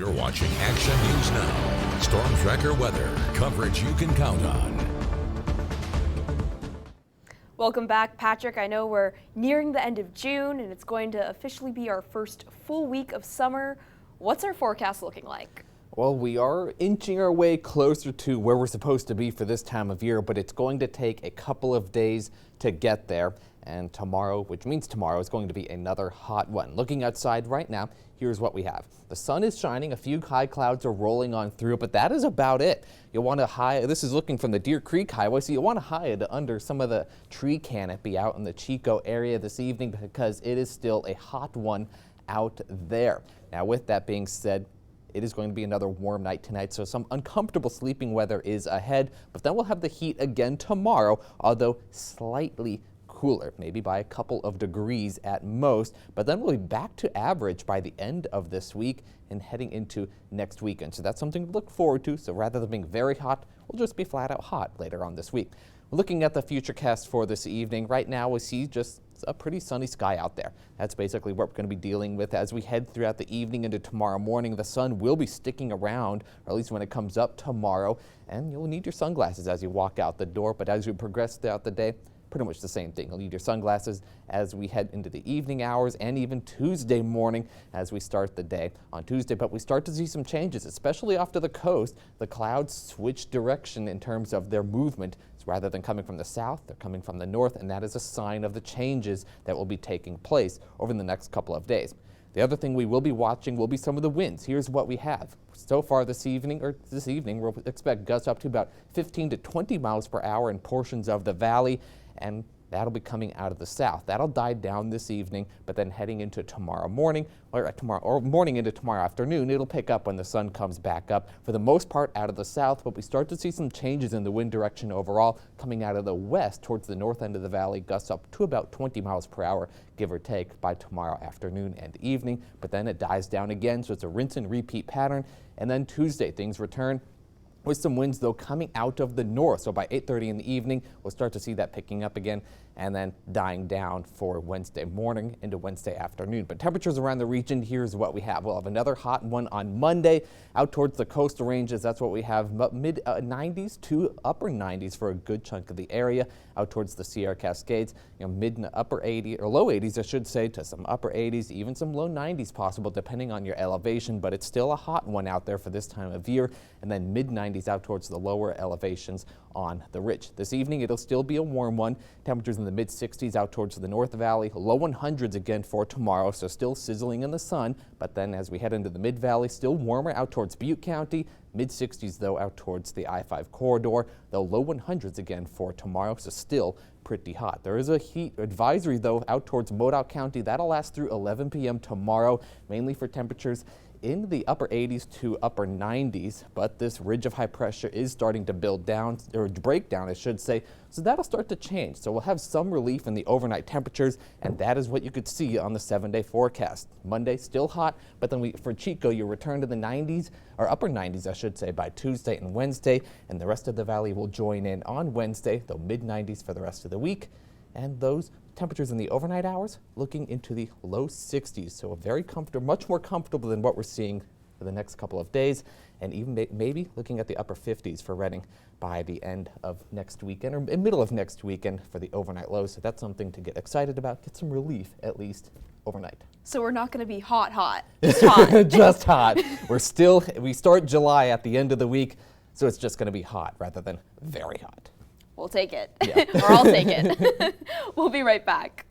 You're watching Action News Now. Storm Tracker weather. Coverage you can count on. Welcome back, Patrick. I know we're nearing the end of June and it's going to officially be our first full week of summer. What's our forecast looking like? Well, we are inching our way closer to where we're supposed to be for this time of year, but it's going to take a couple of days to get there. And tomorrow, which means tomorrow, is going to be another hot one. Looking outside right now, here's what we have. The sun is shining, a few high clouds are rolling on through, but that is about it. You'll want to hide, this is looking from the Deer Creek Highway, so you want to hide under some of the tree canopy out in the Chico area this evening because it is still a hot one out there. Now, with that being said, it is going to be another warm night tonight, so some uncomfortable sleeping weather is ahead, but then we'll have the heat again tomorrow, although slightly cooler, maybe by a couple of degrees at most, but then we'll be back to average by the end of this week and heading into next weekend. So that's something to look forward to. So rather than being very hot, we'll just be flat out hot later on this week. Looking at the futurecast for this evening, right now we see just a pretty sunny sky out there. That's basically what we're going to be dealing with as we head throughout the evening into tomorrow morning. The sun will be sticking around, or at least when it comes up tomorrow, and you'll need your sunglasses as you walk out the door. But as we progress throughout the day, pretty much the same thing. You'll need your sunglasses as we head into the evening hours and even Tuesday morning as we start the day on Tuesday. But we start to see some changes, especially off to the coast. The clouds switch direction in terms of their movement. So rather than coming from the south, they're coming from the north, and that is a sign of the changes that will be taking place over the next couple of days. The other thing we will be watching will be some of the winds. Here's what we have. So far this evening, we'll expect gusts up to about 15 to 20 miles per hour in portions of the valley, and that'll be coming out of the south. That'll die down this evening, but then heading into tomorrow morning, or morning into tomorrow afternoon, it'll pick up when the sun comes back up. For the most part out of the south, but we start to see some changes in the wind direction overall, coming out of the west towards the north end of the valley, gusts up to about 20 miles per hour, give or take, by tomorrow afternoon and evening. But then it dies down again, so it's a rinse and repeat pattern. And then Tuesday, things return with some winds, though, coming out of the north. So by 8:30 in the evening, we'll start to see that picking up again and then dying down for Wednesday morning into Wednesday afternoon. But temperatures around the region, here's what we have. We'll have another hot one on Monday out towards the coastal ranges. That's what we have, mid 90s to upper 90s for a good chunk of the area. Out towards the Sierra Cascades, mid and upper 80s, or low 80s, I should say, to some upper 80s, even some low 90s possible depending on your elevation, but it's still a hot one out there for this time of year. And then mid 90s out towards the lower elevations on the ridge. This evening, it'll still be a warm one. Temperatures in the mid 60s out towards the North Valley, low 100s again for tomorrow, so still sizzling in the sun. But then as we head into the Mid Valley, still warmer out towards Butte County. Mid 60s though out towards the I-5 corridor, though low 100s again for tomorrow, so still pretty hot. There is a heat advisory though out towards Modoc County. That'll last through 11 p.m. tomorrow, mainly for temperatures in the upper 80s to upper 90s, but this ridge of high pressure is starting to build down, or break down, I should say, so that'll start to change. So we'll have some relief in the overnight temperatures, and that is what you could see on the 7-day forecast. Monday, still hot, but then for Chico, you return to the 90s, or upper 90s, I should say, by Tuesday and Wednesday, and the rest of the valley will join in on Wednesday, though mid 90s for the rest of the week, and those temperatures in the overnight hours looking into the low 60s, so a very comfortable, much more comfortable than what we're seeing for the next couple of days, and even maybe looking at the upper 50s for Redding by the end of next weekend, or middle of next weekend for the overnight lows. So that's something to get excited about, get some relief at least overnight. So we're not going to be hot, just hot. Just hot. We start July at the end of the week, so it's just going to be hot rather than very hot. We'll take it, Yeah. or I'll take it. We'll be right back.